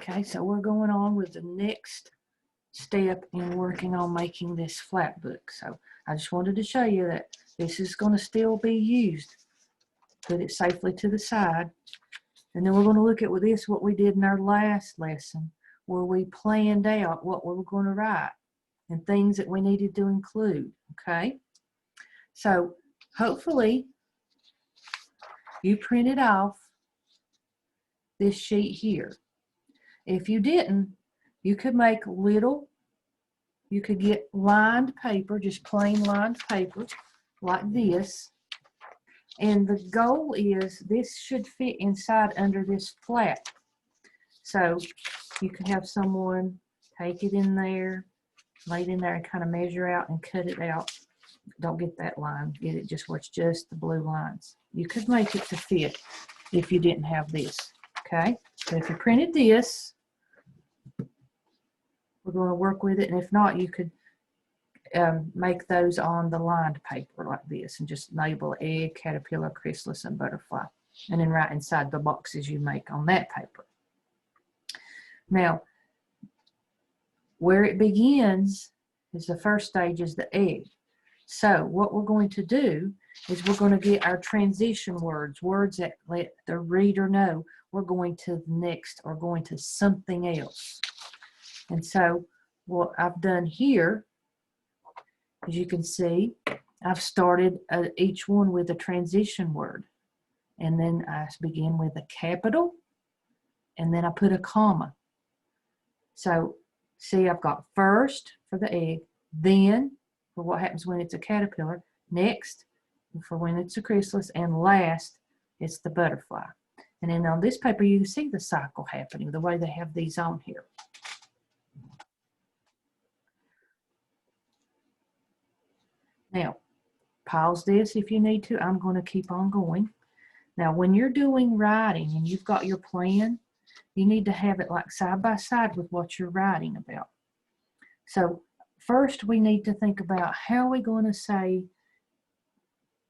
Okay, so we're going on with the next step in working on making this flat book. So I just wanted to show you that this is going to still be used. Put it safely to the side. And then we're going to look at with this what we did in our last lesson, where we planned out what we were going to write and things that we needed to include. Okay, so hopefully you printed off this sheet here. If you didn't, you could make you could get lined paper, just plain lined paper like this. And the goal is this should fit inside under this flap. So you could have someone take it in there, lay it in there and kind of measure out and cut it out. Don't get that line, get it just where it's just the blue lines. You could make it to fit if you didn't have this, okay? So if you printed this, we're going to work with it, and if not, you could make those on the lined paper like this and just label egg, caterpillar, chrysalis, and butterfly, and then write inside the boxes you make on that paper. Now, where it begins is the first stage is the egg. So what we're going to do is we're going to get our transition words, words that let the reader know we're going to the next or going to something else. And so what I've done here, as you can see, I've started each one with a transition word. And then I begin with a capital, and then I put a comma. So see, I've got first for the egg, then for what happens when it's a caterpillar, next for when it's a chrysalis, and last it's the butterfly. And then on this paper you can see the cycle happening the way they have these on here. Now, pause this if you need to. I'm going to keep on going. Now, when you're doing writing and you've got your plan, you need to have it like side by side with what you're writing about. So first we need to think about how we're going to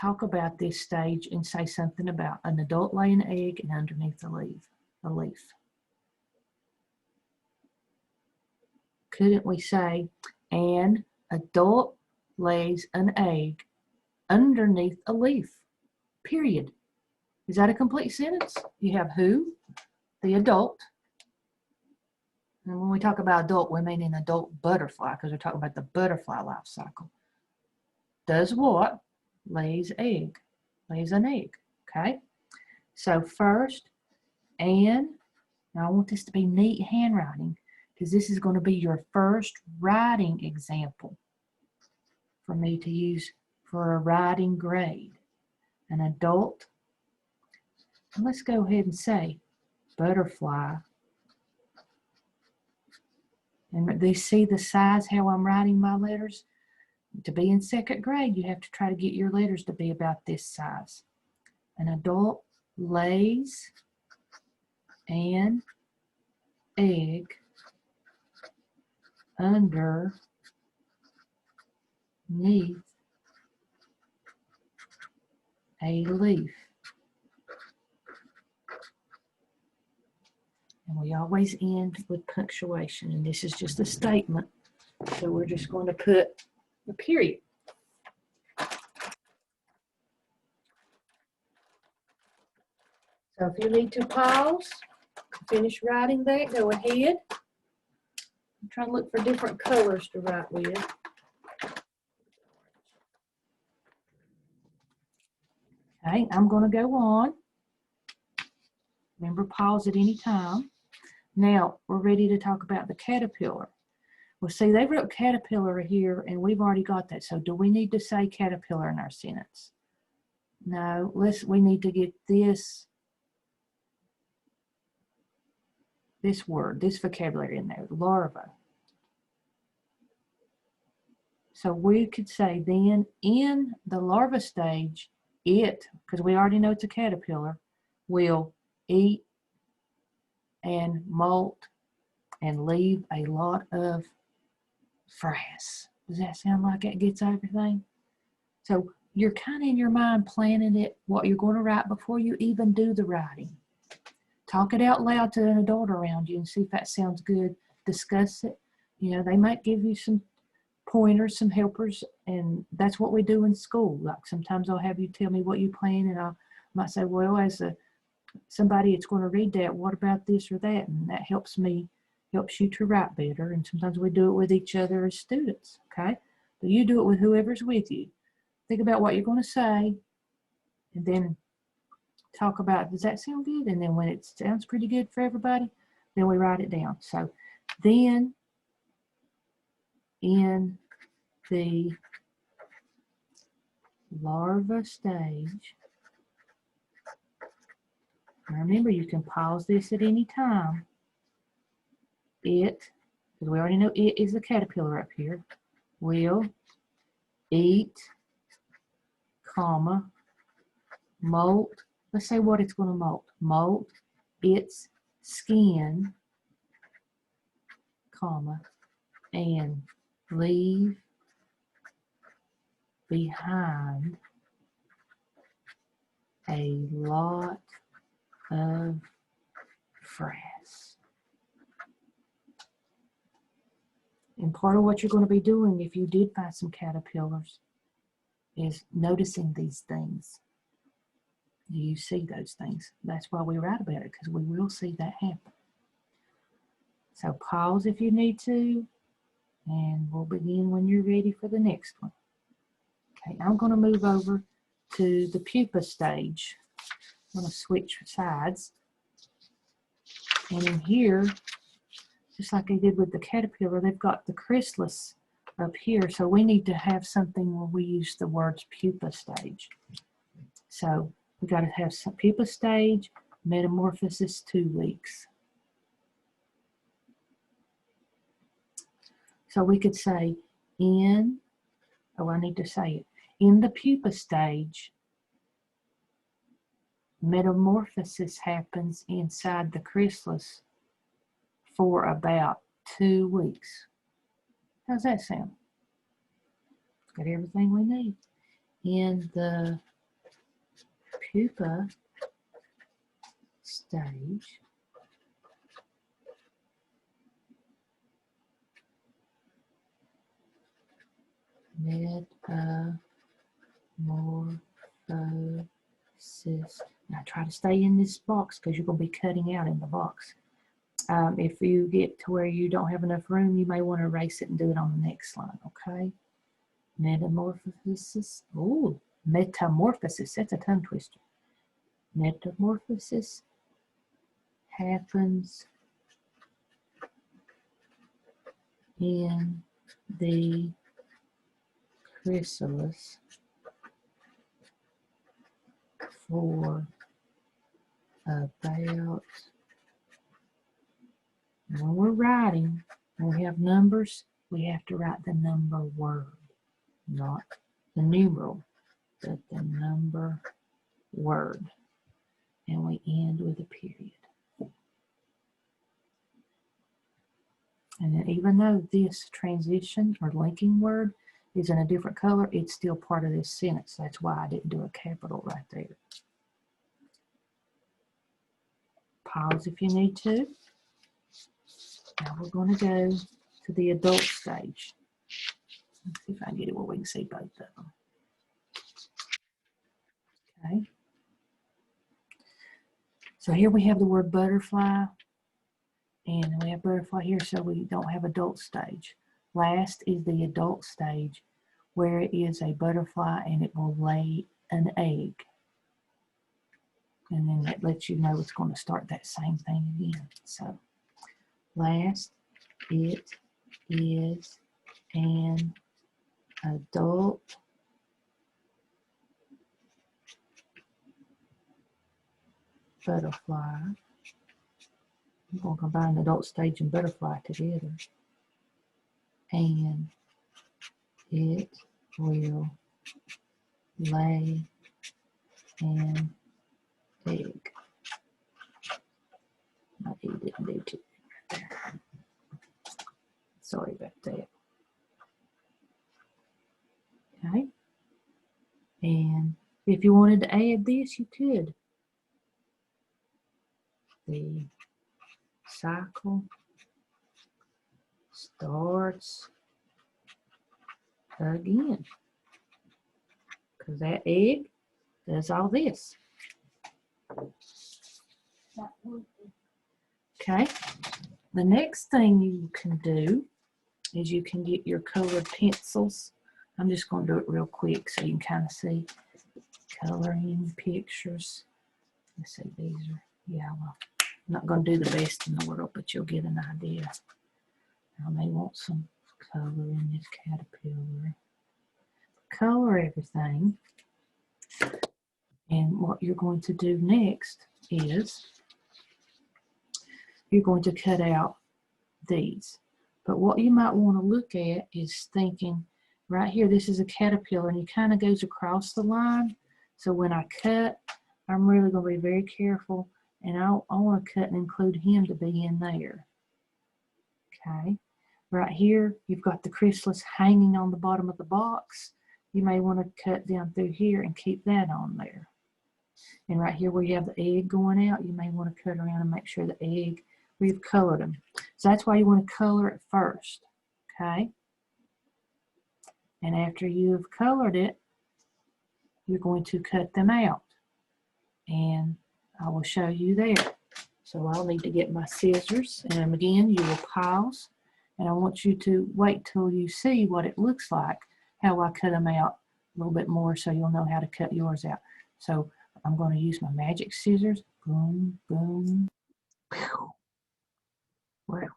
talk about this stage and say something about an adult laying an egg and underneath a leaf. Couldn't we say, an adult lays an egg underneath a leaf, period? Is that a complete sentence? You have who, the adult, and when we talk about adult, we mean an adult butterfly because we're talking about the butterfly life cycle. Does what? Lays an egg, okay? So first, and now I want this to be neat handwriting because this is going to be your first writing example for me to use for a writing grade. An adult, and let's go ahead and say butterfly. And they see the size how I'm writing my letters. To be in second grade, you have to try to get your letters to be about this size. An adult lays an egg underneath a leaf. And we always end with punctuation, and this is just a statement. So we're just going to put a period. So if you need to pause, finish writing that, go ahead. I'm trying to look for different colors to write with. Okay, I'm going to go on. Remember, pause at any time. Now, we're ready to talk about the caterpillar. Well, see, they wrote caterpillar here, and we've already got that. So do we need to say caterpillar in our sentence? No, we need to get this word, this vocabulary in there, larva. So we could say then in the larva stage, it, because we already know it's a caterpillar, will eat and molt and leave a lot of frass. Does that sound like it gets everything? So you're kind of in your mind planning it, what you're going to write before you even do the writing. talk it out loud to an adult around you and see if that sounds good. Discuss it. You know, they might give you some pointers, some helpers, and that's what we do in school. Like sometimes I'll have you tell me what you plan, and I might say, well, as somebody that's going to read that, what about this or that? And that helps you to write better. And sometimes we do it with each other as students, okay? But you do it with whoever's with you. Think about what you're going to say, and then talk about, does that sound good? And then when it sounds pretty good for everybody, then we write it down. So then in the larva stage, remember you can pause this at any time. It, because we already know it is a caterpillar up here, will eat, comma, molt. Let's say what it's going to molt. Molt its skin, comma, and leave behind a lot of frass. And part of what you're going to be doing if you did find some caterpillars is noticing these things. Do you see those things? That's why we write about it, because we will see that happen. So pause if you need to, and we'll begin when you're ready for the next one. Okay, I'm going to move over to the pupa stage. I'm going to switch sides. And in here, just like I did with the caterpillar, they've got the chrysalis up here. So we need to have something where we use the words pupa stage. So we got to have some pupa stage, metamorphosis 2 weeks. So we could say I need to say it. In the pupa stage, metamorphosis happens inside the chrysalis for about 2 weeks. How's that sound? Got everything we need. In the pupa stage, metamorphosis. Now try to stay in this box because you're going to be cutting out in the box. If you get to where you don't have enough room, you may want to erase it and do it on the next line, okay? Metamorphosis. Ooh, metamorphosis. That's a tongue twister. Metamorphosis happens in the chrysalis for about, when we're writing, when we have numbers, we have to write the number word, not the numeral, but the number word. And we end with a period. And then even though this transition or linking word is in a different color, it's still part of this sentence. That's why I didn't do a capital right there. Pause if you need to. Now we're going to go to the adult stage. Let's see if I can get it where we can see both of them. Okay. So here we have the word butterfly, and we have butterfly here, so we don't have adult stage. Last is the adult stage, where it is a butterfly and it will lay an egg. And then that lets you know it's going to start that same thing again. So last, it is an adult butterfly. I'm going to combine adult stage and butterfly together. And it will lay an egg. My E didn't do too right there. Sorry about that. Okay. And if you wanted to add this, you could. the cycle starts again, because that egg does all this. Okay, the next thing you can do is you can get your colored pencils. I'm just going to do it real quick so you can kind of see coloring pictures. Let's see, these are yellow. I'm not going to do the best in the world, but you'll get an idea. I may want some color in this caterpillar. Color everything. And what you're going to do next is you're going to cut out these. But what you might want to look at is thinking, right here, this is a caterpillar, and he kind of goes across the line. So when I cut, I'm really going to be very careful, and I want to cut and include him to be in there. Okay. Right here, you've got the chrysalis hanging on the bottom of the box. You may want to cut down through here and keep that on there. And right here where you have the egg going out, you may want to cut around and make sure the egg, where you've colored them. So that's why you want to color it first, okay? And after you've colored it, you're going to cut them out. And I will show you there. So I'll need to get my scissors. And again, you will pause. And I want you to wait till you see what it looks like, how I cut them out a little bit more so you'll know how to cut yours out. So I'm going to use my magic scissors. Boom, boom. Well,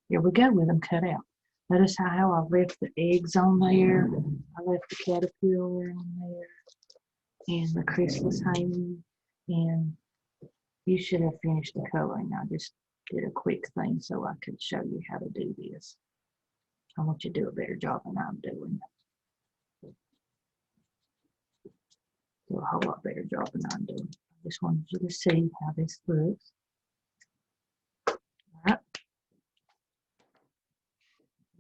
here we go with them cut out. Notice how I left the eggs on there. I left the caterpillar on there. And the chrysalis hanging. And you should have finished the coloring. I just did a quick thing so I could show you how to do this. I want you to do a better job than I'm doing. Do a whole lot better job than I'm doing. I just wanted you to see how this looks. All right.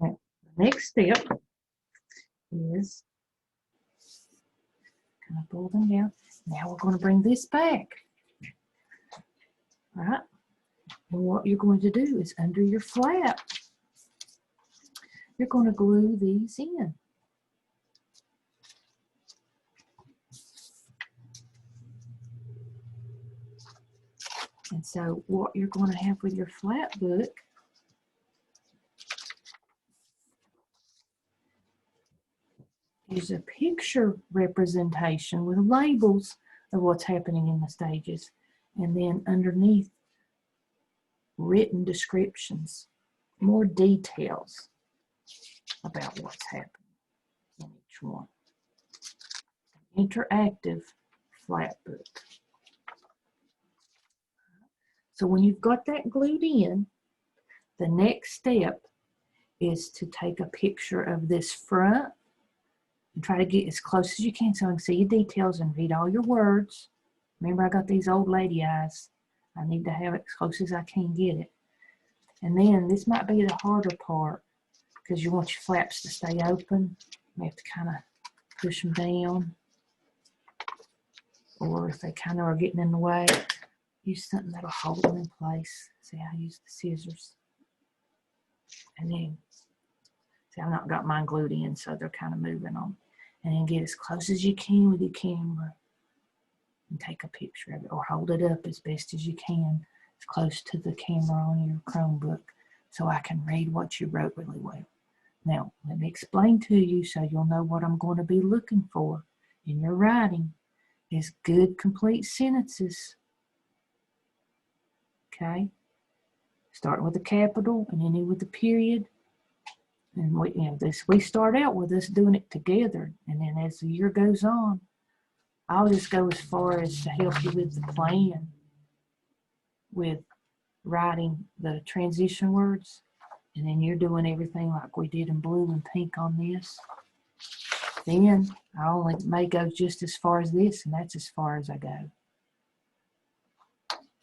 Now, the next step is kind of pull them down. Now we're going to bring this back. All right. And what you're going to do is under your flap, you're going to glue these in. And so what you're going to have with your flat book is a picture representation with labels of what's happening in the stages. And then underneath, written descriptions, more details about what's happening in each one. Interactive flat book. So when you've got that glued in, the next step is to take a picture of this front and try to get as close as you can so I can see your details and read all your words. Remember, I got these old lady eyes. I need to have it as close as I can get it. And then this might be the harder part because you want your flaps to stay open. You have to kind of push them down. Or if they kind of are getting in the way, use something that'll hold them in place. See, I use the scissors. And then, see, I've not got mine glued in, so they're kind of moving on. And then get as close as you can with your camera and take a picture of it, or hold it up as best as you can, as close to the camera on your Chromebook, so I can read what you wrote really well. Now, let me explain to you so you'll know what I'm going to be looking for in your writing is good, complete sentences. Okay? Starting with a capital and ending with a period. And we start out with us doing it together, and then as the year goes on, I'll just go as far as to help you with the plan, with writing the transition words, and then you're doing everything like we did in blue and pink on this. Then I only may go just as far as this, and that's as far as I go.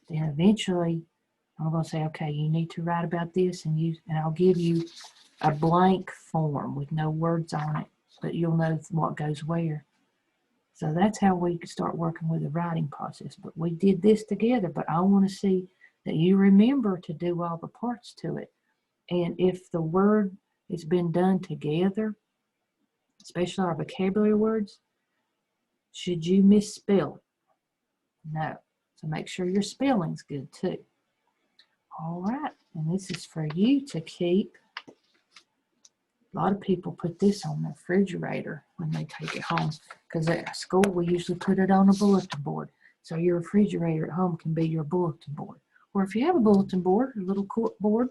Then eventually, I'm going to say, okay, you need to write about this, and I'll give you a blank form with no words on it, but you'll know what goes where. So that's how we start working with the writing process. But we did this together, but I want to see that you remember to do all the parts to it. And if the word has been done together, especially our vocabulary words, should you misspell it? No. So make sure your spelling's good too. All right, and this is for you to keep. A lot of people put this on the refrigerator when they take it home, because at school we usually put it on a bulletin board. So your refrigerator at home can be your bulletin board. Or if you have a bulletin board, a little cork board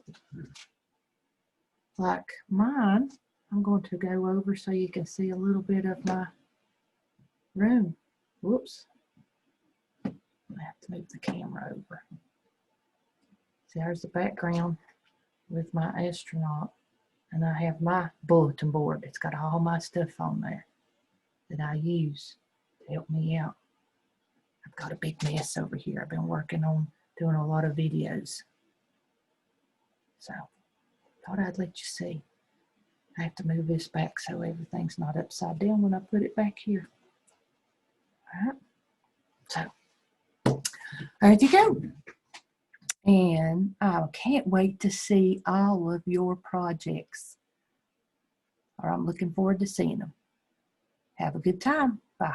like mine, I'm going to go over so you can see a little bit of my room. Whoops. I have to move the camera over. See, there's the background with my astronaut. And I have my bulletin board. It's got all my stuff on there that I use to help me out. I've got a big mess over here. I've been working on doing a lot of videos. So, thought I'd let you see. I have to move this back so everything's not upside down when I put it back here. All right. So, there you go. And I can't wait to see all of your projects. Or I'm looking forward to seeing them. Have a good time. Bye.